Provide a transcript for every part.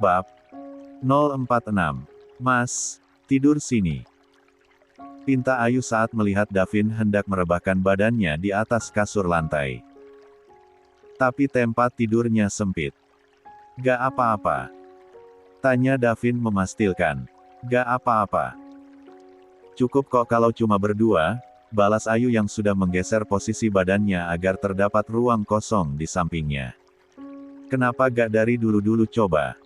Bab 046. Mas, tidur sini. Pinta Ayu saat melihat Davin hendak merebahkan badannya di atas kasur lantai. Tapi tempat tidurnya sempit. Gak apa-apa. Tanya Davin memastikan. Gak apa-apa. Cukup kok kalau cuma berdua, balas Ayu yang sudah menggeser posisi badannya agar terdapat ruang kosong di sampingnya. Kenapa gak dari dulu-dulu coba?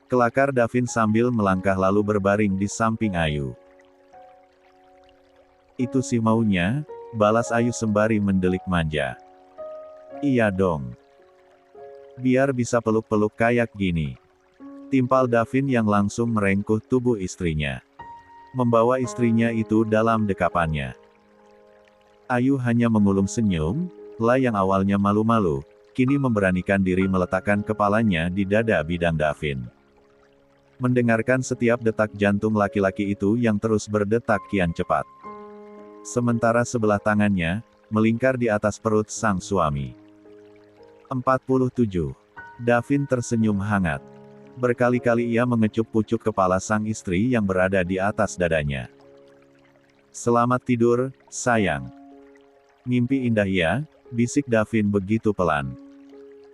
Kelakar Davin sambil melangkah lalu berbaring di samping Ayu. Itu sih maunya, balas Ayu sembari mendelik manja. Iya dong. Biar bisa peluk-peluk kayak gini. Timpal Davin yang langsung merengkuh tubuh istrinya. Membawa istrinya itu dalam dekapannya. Ayu hanya mengulum senyum, lah yang awalnya malu-malu, kini memberanikan diri meletakkan kepalanya di dada bidang Davin. Mendengarkan setiap detak jantung laki-laki itu yang terus berdetak kian cepat. Sementara sebelah tangannya, melingkar di atas perut sang suami. 47. Davin tersenyum hangat. Berkali-kali ia mengecup pucuk kepala sang istri yang berada di atas dadanya. Selamat tidur, sayang. Mimpi indah ya, bisik Davin begitu pelan.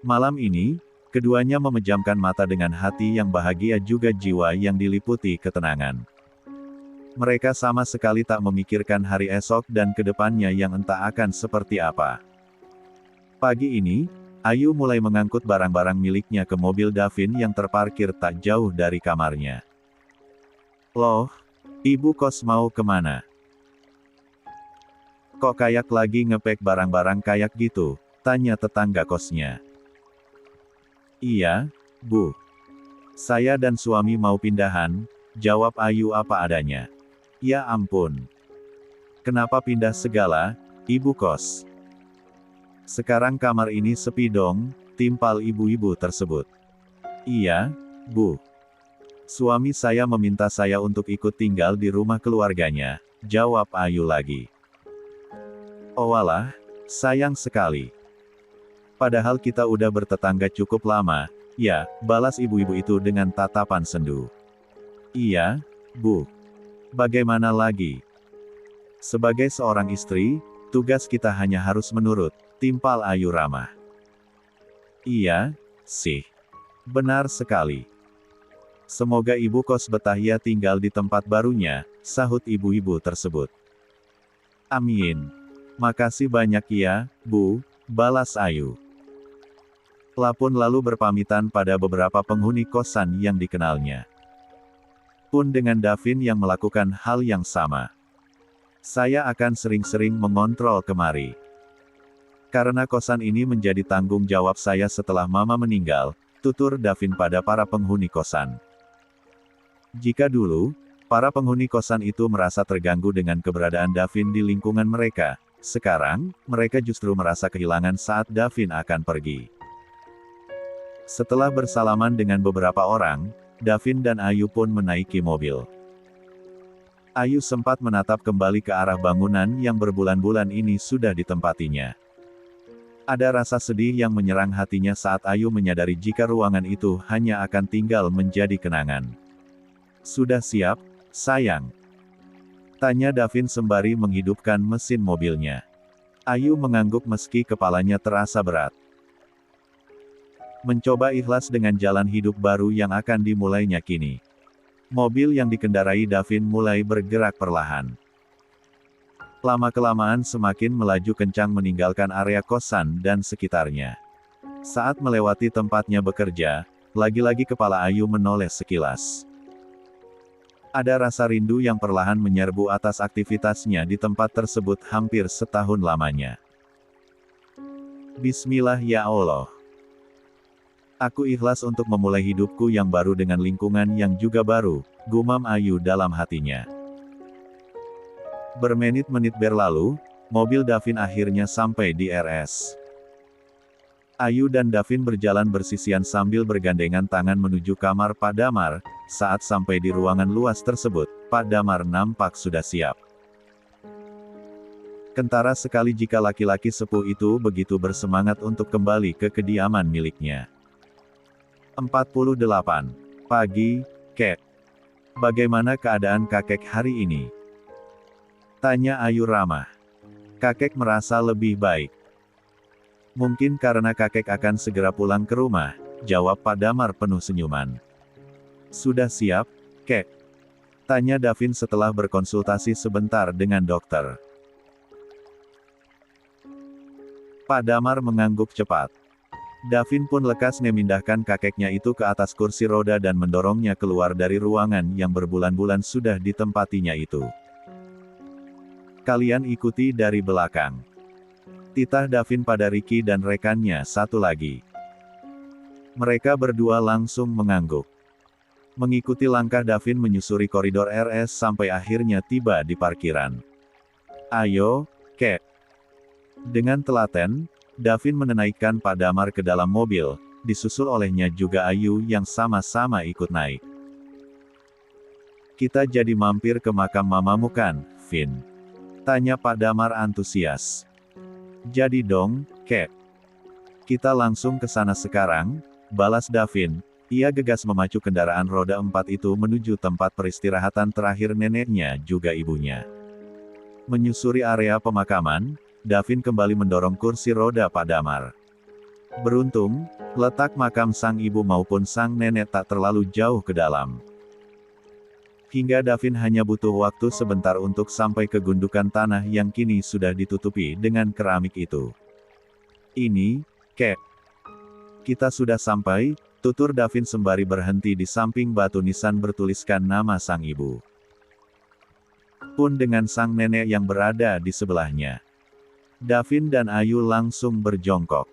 Malam ini, keduanya memejamkan mata dengan hati yang bahagia juga jiwa yang diliputi ketenangan. Mereka sama sekali tak memikirkan hari esok dan kedepannya yang entah akan seperti apa. Pagi ini, Ayu mulai mengangkut barang-barang miliknya ke mobil Davin yang terparkir tak jauh dari kamarnya. Loh, ibu kos mau kemana? Kok kayak lagi ngepek barang-barang kayak gitu? Tanya tetangga kosnya. Iya, Bu. Saya dan suami mau pindahan, jawab Ayu apa adanya. Ya ampun. Kenapa pindah segala, ibu kos? Sekarang kamar ini sepi dong, timpal ibu-ibu tersebut. Iya, Bu. Suami saya meminta saya untuk ikut tinggal di rumah keluarganya, jawab Ayu lagi. Oh walah, sayang sekali. Padahal kita udah bertetangga cukup lama, ya, balas ibu-ibu itu dengan tatapan sendu. Iya, Bu. Bagaimana lagi? Sebagai seorang istri, tugas kita hanya harus menurut, timpal Ayu ramah. Iya, sih. Benar sekali. Semoga ibu kos betah ya tinggal di tempat barunya, sahut ibu-ibu tersebut. Amin. Makasih banyak ya, Bu, balas Ayu. Lapun lalu berpamitan pada beberapa penghuni kosan yang dikenalnya. Pun dengan Davin yang melakukan hal yang sama. Saya akan sering-sering mengontrol kemari. Karena kosan ini menjadi tanggung jawab saya setelah Mama meninggal, tutur Davin pada para penghuni kosan. Jika dulu, para penghuni kosan itu merasa terganggu dengan keberadaan Davin di lingkungan mereka, sekarang, mereka justru merasa kehilangan saat Davin akan pergi. Setelah bersalaman dengan beberapa orang, Davin dan Ayu pun menaiki mobil. Ayu sempat menatap kembali ke arah bangunan yang berbulan-bulan ini sudah ditempatinya. Ada rasa sedih yang menyerang hatinya saat Ayu menyadari jika ruangan itu hanya akan tinggal menjadi kenangan. Sudah siap, sayang? Tanya Davin sembari menghidupkan mesin mobilnya. Ayu mengangguk meski kepalanya terasa berat. Mencoba ikhlas dengan jalan hidup baru yang akan dimulainya kini. Mobil yang dikendarai Davin mulai bergerak perlahan. Lama-kelamaan semakin melaju kencang meninggalkan area kosan dan sekitarnya. Saat melewati tempatnya bekerja, lagi-lagi kepala Ayu menoleh sekilas. Ada rasa rindu yang perlahan menyerbu atas aktivitasnya di tempat tersebut hampir setahun lamanya. Bismillah ya Allah. Aku ikhlas untuk memulai hidupku yang baru dengan lingkungan yang juga baru, gumam Ayu dalam hatinya. Bermenit-menit berlalu, mobil Davin akhirnya sampai di RS. Ayu dan Davin berjalan bersisian sambil bergandengan tangan menuju kamar Pak Damar. Saat sampai di ruangan luas tersebut, Pak Damar nampak sudah siap. Kentara sekali jika laki-laki sepuh itu begitu bersemangat untuk kembali ke kediaman miliknya. 48 pagi, Kek. Bagaimana keadaan kakek hari ini? Tanya Ayu ramah. Kakek merasa lebih baik. Mungkin karena kakek akan segera pulang ke rumah, jawab Pak Damar penuh senyuman. Sudah siap, Kek? Tanya Davin setelah berkonsultasi sebentar dengan dokter. Pak Damar mengangguk cepat. Davin pun lekas memindahkan kakeknya itu ke atas kursi roda dan mendorongnya keluar dari ruangan yang berbulan-bulan sudah ditempatinya itu. Kalian ikuti dari belakang. Titah Davin pada Ricky dan rekannya satu lagi. Mereka berdua langsung mengangguk. Mengikuti langkah Davin menyusuri koridor RS sampai akhirnya tiba di parkiran. Ayo, Kek. Dengan telaten, Davin menaikkan Pak Damar ke dalam mobil, disusul olehnya juga Ayu yang sama-sama ikut naik. Kita jadi mampir ke makam mamamu kan, Vin? Tanya Pak Damar antusias. Jadi dong, Kek. Kita langsung ke sana sekarang, balas Davin. Ia gegas memacu kendaraan roda 4 itu menuju tempat peristirahatan terakhir neneknya juga ibunya. Menyusuri area pemakaman, Davin kembali mendorong kursi roda Pak Damar. Beruntung, letak makam sang ibu maupun sang nenek tak terlalu jauh ke dalam. Hingga Davin hanya butuh waktu sebentar untuk sampai ke gundukan tanah yang kini sudah ditutupi dengan keramik itu. Ini, Kek. Kita sudah sampai, tutur Davin sembari berhenti di samping batu nisan bertuliskan nama sang ibu. Pun dengan sang nenek yang berada di sebelahnya. Davin dan Ayu langsung berjongkok.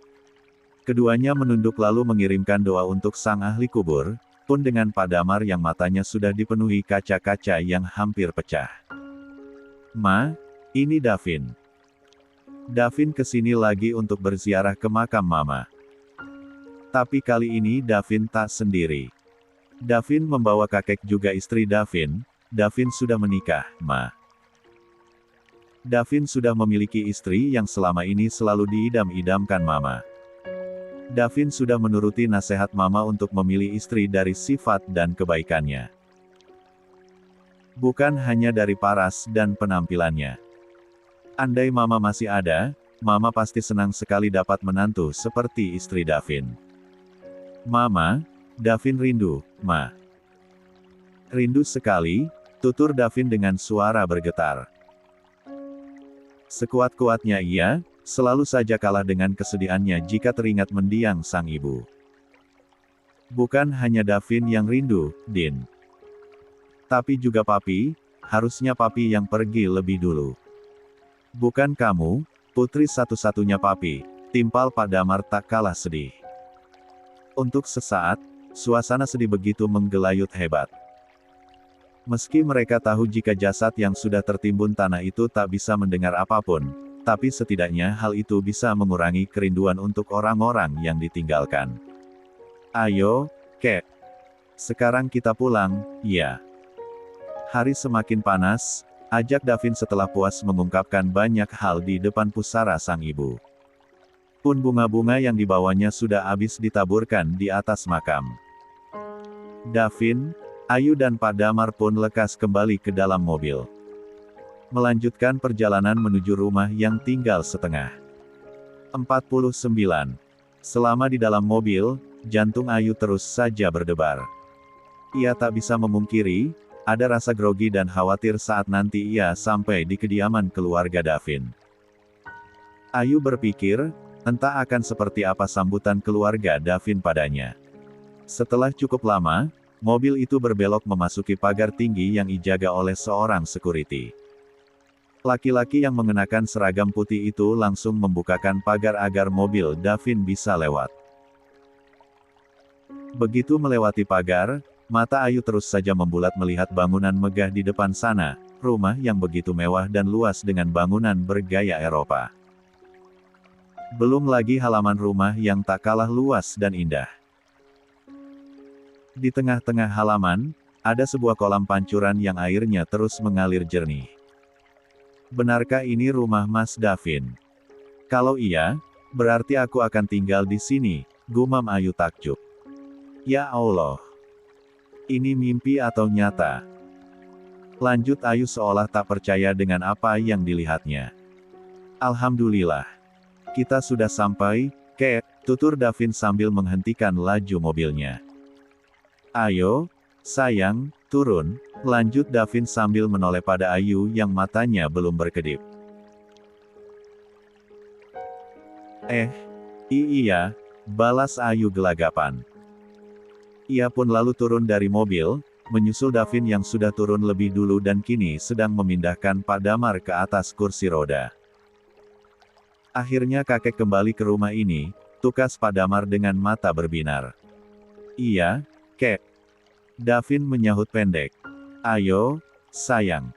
Keduanya menunduk lalu mengirimkan doa untuk sang ahli kubur, pun dengan Pak Damar yang matanya sudah dipenuhi kaca-kaca yang hampir pecah. Ma, ini Davin. Davin kesini lagi untuk berziarah ke makam mama. Tapi kali ini Davin tak sendiri. Davin membawa kakek juga istri Davin. Davin sudah menikah, Ma. Davin sudah memiliki istri yang selama ini selalu diidam-idamkan mama. Davin sudah menuruti nasihat mama untuk memilih istri dari sifat dan kebaikannya. Bukan hanya dari paras dan penampilannya. Andai mama masih ada, mama pasti senang sekali dapat menantu seperti istri Davin. Mama, Davin rindu, Ma. Rindu sekali, tutur Davin dengan suara bergetar. Sekuat-kuatnya ia, selalu saja kalah dengan kesedihannya jika teringat mendiang sang ibu. Bukan hanya Davin yang rindu, Din. Tapi juga Papi, harusnya Papi yang pergi lebih dulu. Bukan kamu, putri satu-satunya Papi, timpal Pak Damar tak kalah sedih. Untuk sesaat, suasana sedih begitu menggelayut hebat. Meski mereka tahu jika jasad yang sudah tertimbun tanah itu tak bisa mendengar apapun, tapi setidaknya hal itu bisa mengurangi kerinduan untuk orang-orang yang ditinggalkan. Ayo, Kek. Sekarang kita pulang, ya. Hari semakin panas, ajak Davin setelah puas mengungkapkan banyak hal di depan pusara sang ibu. Pun bunga-bunga yang dibawanya sudah habis ditaburkan di atas makam. Davin, Ayu dan Pak Damar pun lekas kembali ke dalam mobil. Melanjutkan perjalanan menuju rumah yang tinggal setengah. 49. Selama di dalam mobil, jantung Ayu terus saja berdebar. Ia tak bisa memungkiri, ada rasa grogi dan khawatir saat nanti ia sampai di kediaman keluarga Davin. Ayu berpikir, entah akan seperti apa sambutan keluarga Davin padanya. Setelah cukup lama, mobil itu berbelok memasuki pagar tinggi yang dijaga oleh seorang security. Laki-laki yang mengenakan seragam putih itu langsung membukakan pagar agar mobil Davin bisa lewat. Begitu melewati pagar, mata Ayu terus saja membulat melihat bangunan megah di depan sana, rumah yang begitu mewah dan luas dengan bangunan bergaya Eropa. Belum lagi halaman rumah yang tak kalah luas dan indah. Di tengah-tengah halaman, ada sebuah kolam pancuran yang airnya terus mengalir jernih. Benarkah ini rumah Mas Davin? Kalau iya, berarti aku akan tinggal di sini, gumam Ayu takjub. Ya Allah. Ini mimpi atau nyata? Lanjut Ayu seolah tak percaya dengan apa yang dilihatnya. Alhamdulillah. Kita sudah sampai, Kek, tutur Davin sambil menghentikan laju mobilnya. Ayo, sayang, turun, lanjut Davin sambil menoleh pada Ayu yang matanya belum berkedip. Iya, balas Ayu gelagapan. Ia pun lalu turun dari mobil, menyusul Davin yang sudah turun lebih dulu dan kini sedang memindahkan Pak Damar ke atas kursi roda. Akhirnya kakek kembali ke rumah ini, tukas Pak Damar dengan mata berbinar. Iya, Kek. Davin menyahut pendek. Ayo, sayang.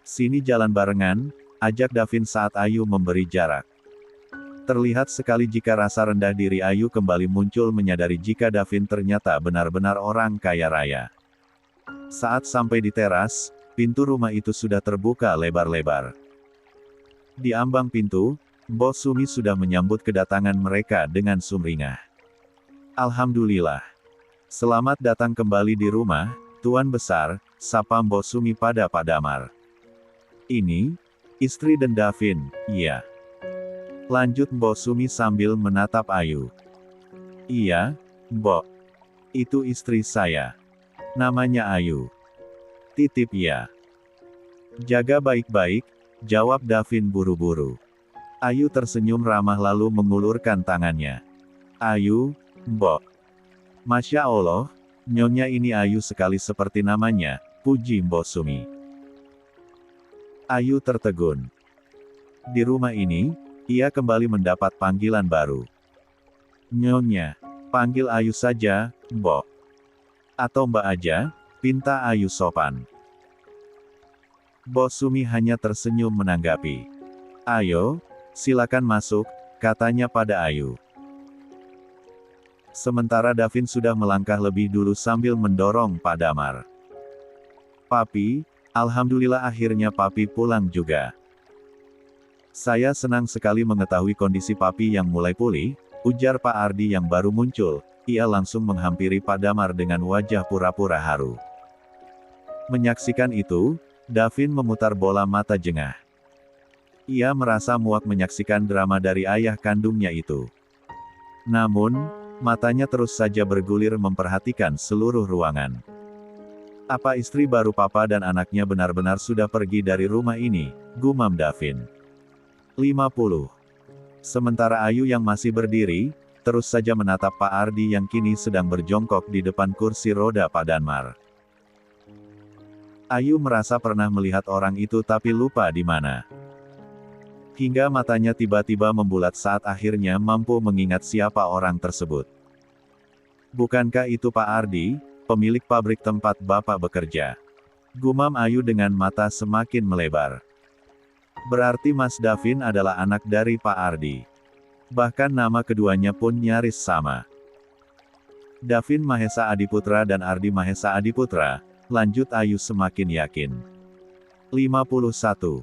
Sini jalan barengan, ajak Davin saat Ayu memberi jarak. Terlihat sekali jika rasa rendah diri Ayu kembali muncul menyadari jika Davin ternyata benar-benar orang kaya raya. Saat sampai di teras, pintu rumah itu sudah terbuka lebar-lebar. Di ambang pintu, Mbok Sumi sudah menyambut kedatangan mereka dengan sumringah. Alhamdulillah. Selamat datang kembali di rumah, Tuan Besar, sapa Mbok Sumi pada Pak Damar. Ini, istri dan Davin, iya. Lanjut Mbok Sumi sambil menatap Ayu. Iya, Mbok. Itu istri saya. Namanya Ayu. Titip ya. Jaga baik-baik, jawab Davin buru-buru. Ayu tersenyum ramah lalu mengulurkan tangannya. Ayu, Mbok. Masya Allah, nyonya ini Ayu sekali seperti namanya, puji Mbok Sumi. Ayu tertegun. Di rumah ini, ia kembali mendapat panggilan baru. Nyonya, panggil Ayu saja, Mbok. Atau Mbak aja, pinta Ayu sopan. Mbok Sumi hanya tersenyum menanggapi. Ayo, silakan masuk, katanya pada Ayu. Sementara Davin sudah melangkah lebih dulu sambil mendorong Pak Damar. Papi, alhamdulillah akhirnya Papi pulang juga. Saya senang sekali mengetahui kondisi Papi yang mulai pulih, ujar Pak Ardi yang baru muncul. Ia langsung menghampiri Pak Damar dengan wajah pura-pura haru. Menyaksikan itu, Davin memutar bola mata jengah. Ia merasa muak menyaksikan drama dari ayah kandungnya itu. Namun, matanya terus saja bergulir memperhatikan seluruh ruangan. Apa istri baru Papa dan anaknya benar-benar sudah pergi dari rumah ini, gumam Davin. 50. Sementara Ayu yang masih berdiri, terus saja menatap Pak Ardi yang kini sedang berjongkok di depan kursi roda Pak Damar. Ayu merasa pernah melihat orang itu tapi lupa di mana. Hingga matanya tiba-tiba membulat saat akhirnya mampu mengingat siapa orang tersebut. Bukankah itu Pak Ardi, pemilik pabrik tempat Bapak bekerja? Gumam Ayu dengan mata semakin melebar. Berarti Mas Davin adalah anak dari Pak Ardi. Bahkan nama keduanya pun nyaris sama. Davin Mahesa Adiputra dan Ardi Mahesa Adiputra, lanjut Ayu semakin yakin. 51.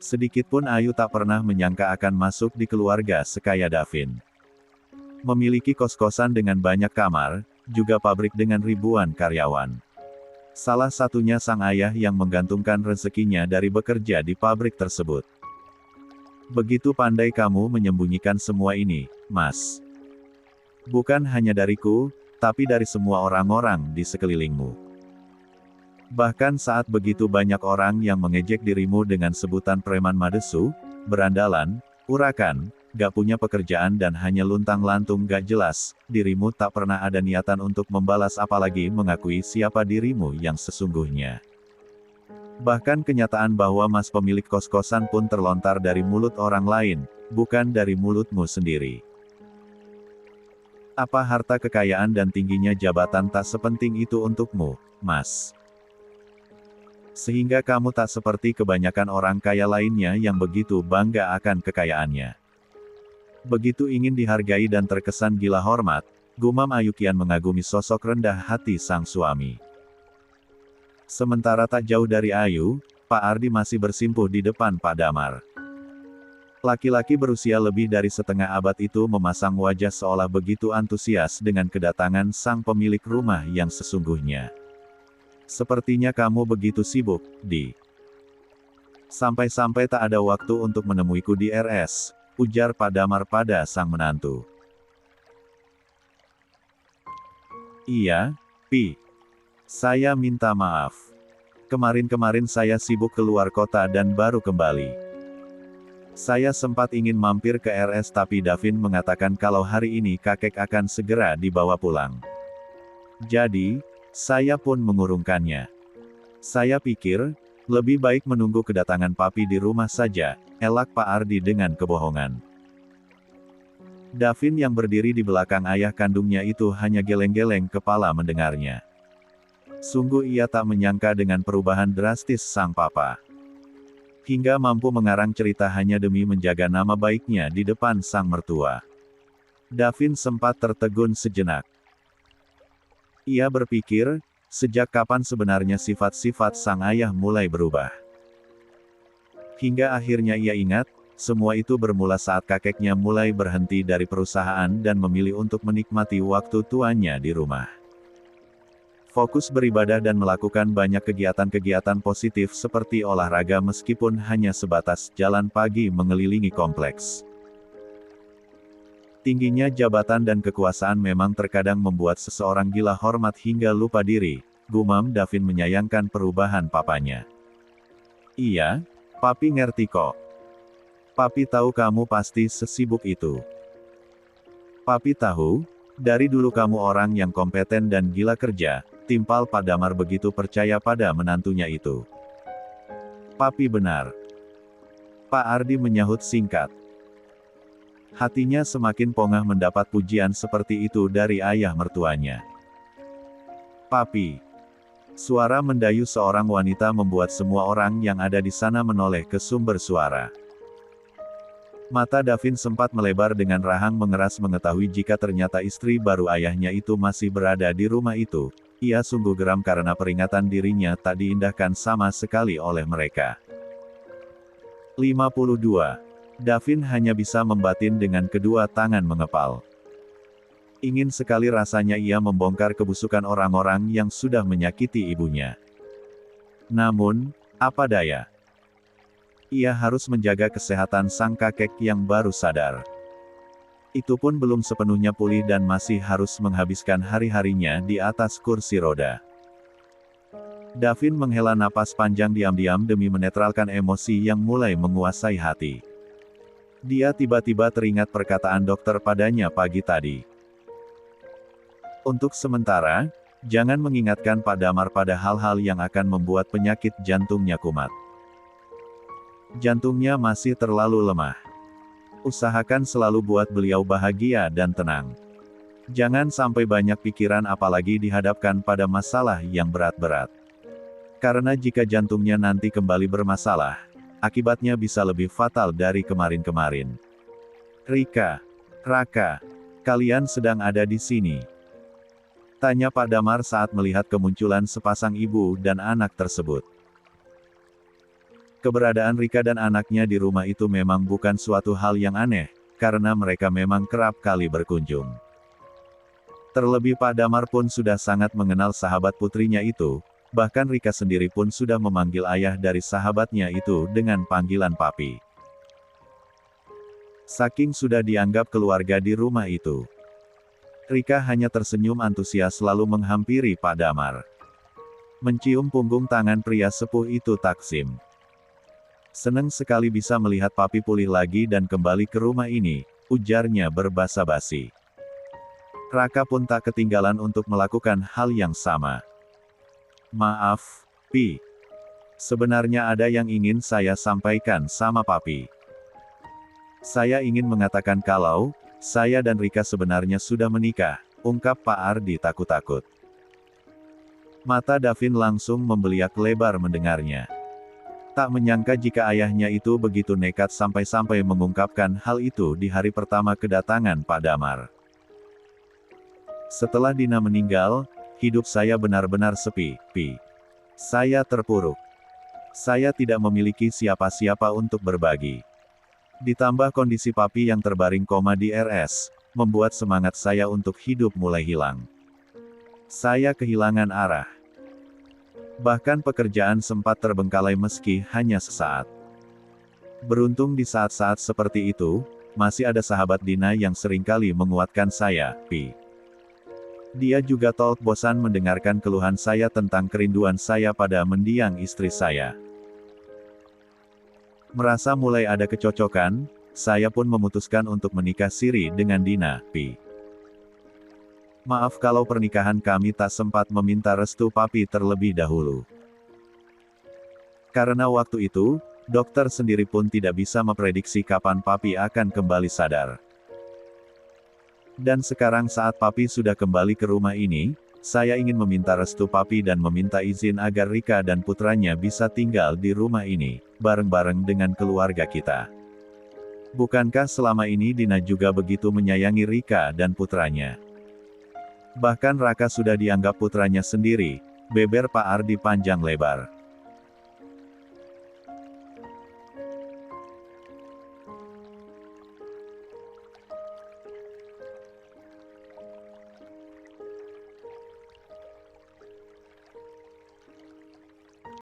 Sedikitpun Ayu tak pernah menyangka akan masuk di keluarga sekaya Davin. Memiliki kos-kosan dengan banyak kamar, juga pabrik dengan ribuan karyawan. Salah satunya sang ayah yang menggantungkan rezekinya dari bekerja di pabrik tersebut. Begitu pandai kamu menyembunyikan semua ini, Mas. Bukan hanya dariku, tapi dari semua orang-orang di sekelilingmu. Bahkan saat begitu banyak orang yang mengejek dirimu dengan sebutan preman madesu, berandalan, urakan, gak punya pekerjaan dan hanya luntang-lantung gak jelas, dirimu tak pernah ada niatan untuk membalas apalagi mengakui siapa dirimu yang sesungguhnya. Bahkan kenyataan bahwa Mas pemilik kos-kosan pun terlontar dari mulut orang lain, bukan dari mulutmu sendiri. Apa harta kekayaan dan tingginya jabatan tak sepenting itu untukmu, Mas? Sehingga kamu tak seperti kebanyakan orang kaya lainnya yang begitu bangga akan kekayaannya. Begitu ingin dihargai dan terkesan gila hormat, gumam Ayu kian mengagumi sosok rendah hati sang suami. Sementara tak jauh dari Ayu, Pak Ardi masih bersimpuh di depan Pak Damar. Laki-laki berusia lebih dari setengah abad itu memasang wajah seolah begitu antusias dengan kedatangan sang pemilik rumah yang sesungguhnya. Sepertinya kamu begitu sibuk, Di. Sampai-sampai tak ada waktu untuk menemuiku di RS, ujar Pak Damar pada sang menantu. Iya, Pi. Saya minta maaf. Kemarin-kemarin saya sibuk keluar kota dan baru kembali. Saya sempat ingin mampir ke RS tapi Davin mengatakan kalau hari ini kakek akan segera dibawa pulang. Jadi, saya pun mengurungkannya. Saya pikir, lebih baik menunggu kedatangan papi di rumah saja, elak Pak Ardi dengan kebohongan. Davin yang berdiri di belakang ayah kandungnya itu hanya geleng-geleng kepala mendengarnya. Sungguh ia tak menyangka dengan perubahan drastis sang papa. Hingga mampu mengarang cerita hanya demi menjaga nama baiknya di depan sang mertua. Davin sempat tertegun sejenak. Ia berpikir, sejak kapan sebenarnya sifat-sifat sang ayah mulai berubah. Hingga akhirnya ia ingat, semua itu bermula saat kakeknya mulai berhenti dari perusahaan dan memilih untuk menikmati waktu tuanya di rumah. Fokus beribadah dan melakukan banyak kegiatan-kegiatan positif seperti olahraga meskipun hanya sebatas jalan pagi mengelilingi kompleks. Tingginya jabatan dan kekuasaan memang terkadang membuat seseorang gila hormat hingga lupa diri, gumam Davin menyayangkan perubahan papanya. Iya, papi ngerti kok. Papi tahu kamu pasti sesibuk itu. Papi tahu, dari dulu kamu orang yang kompeten dan gila kerja, timpal Pak Damar begitu percaya pada menantunya itu. Papi benar. Pak Ardi menyahut singkat. Hatinya semakin pongah mendapat pujian seperti itu dari ayah mertuanya. Papi. Suara mendayu seorang wanita membuat semua orang yang ada di sana menoleh ke sumber suara. Mata Davin sempat melebar dengan rahang mengeras mengetahui jika ternyata istri baru ayahnya itu masih berada di rumah itu. Ia sungguh geram karena peringatan dirinya tak diindahkan sama sekali oleh mereka. 52. Davin hanya bisa membatin dengan kedua tangan mengepal. Ingin sekali rasanya ia membongkar kebusukan orang-orang yang sudah menyakiti ibunya. Namun, apa daya? Ia harus menjaga kesehatan sang kakek yang baru sadar. Itu pun belum sepenuhnya pulih dan masih harus menghabiskan hari-harinya di atas kursi roda. Davin menghela napas panjang diam-diam demi menetralkan emosi yang mulai menguasai hati. Dia tiba-tiba teringat perkataan dokter padanya pagi tadi. Untuk sementara, jangan mengingatkan Pak Damar pada hal-hal yang akan membuat penyakit jantungnya kumat. Jantungnya masih terlalu lemah. Usahakan selalu buat beliau bahagia dan tenang. Jangan sampai banyak pikiran apalagi dihadapkan pada masalah yang berat-berat. Karena jika jantungnya nanti kembali bermasalah, akibatnya bisa lebih fatal dari kemarin-kemarin. Raka, kalian sedang ada di sini? Tanya Pak Damar saat melihat kemunculan sepasang ibu dan anak tersebut. Keberadaan Rika dan anaknya di rumah itu memang bukan suatu hal yang aneh, karena mereka memang kerap kali berkunjung. Terlebih Pak Damar pun sudah sangat mengenal sahabat putrinya itu, bahkan Rika sendiri pun sudah memanggil ayah dari sahabatnya itu dengan panggilan papi. Saking sudah dianggap keluarga di rumah itu. Rika hanya tersenyum antusias lalu menghampiri Pak Damar. Mencium punggung tangan pria sepuh itu Taksim. Senang sekali bisa melihat papi pulih lagi dan kembali ke rumah ini, ujarnya berbasa-basi. Raka pun tak ketinggalan untuk melakukan hal yang sama. Maaf, Pi. Sebenarnya ada yang ingin saya sampaikan sama papi. Saya ingin mengatakan kalau, saya dan Rika sebenarnya sudah menikah, ungkap Pak Ardi takut-takut. Mata Davin langsung membeliak lebar mendengarnya. Tak menyangka jika ayahnya itu begitu nekat sampai-sampai mengungkapkan hal itu di hari pertama kedatangan Pak Damar. Setelah Dina meninggal, hidup saya benar-benar sepi, Pi. Saya terpuruk. Saya tidak memiliki siapa-siapa untuk berbagi. Ditambah kondisi papi yang terbaring koma di RS, membuat semangat saya untuk hidup mulai hilang. Saya kehilangan arah. Bahkan pekerjaan sempat terbengkalai meski hanya sesaat. Beruntung di saat-saat seperti itu, masih ada sahabat Dina yang seringkali menguatkan saya, Pi. Dia juga tolak bosan mendengarkan keluhan saya tentang kerinduan saya pada mendiang istri saya. Merasa mulai ada kecocokan, saya pun memutuskan untuk menikah siri dengan Dina, Pi. Maaf kalau pernikahan kami tak sempat meminta restu papi terlebih dahulu. Karena waktu itu, dokter sendiri pun tidak bisa memprediksi kapan papi akan kembali sadar. Dan sekarang saat papi sudah kembali ke rumah ini, saya ingin meminta restu papi dan meminta izin agar Rika dan putranya bisa tinggal di rumah ini, bareng-bareng dengan keluarga kita. Bukankah selama ini Dina juga begitu menyayangi Rika dan putranya? Bahkan Raka sudah dianggap putranya sendiri, beber Pak Ardi panjang lebar.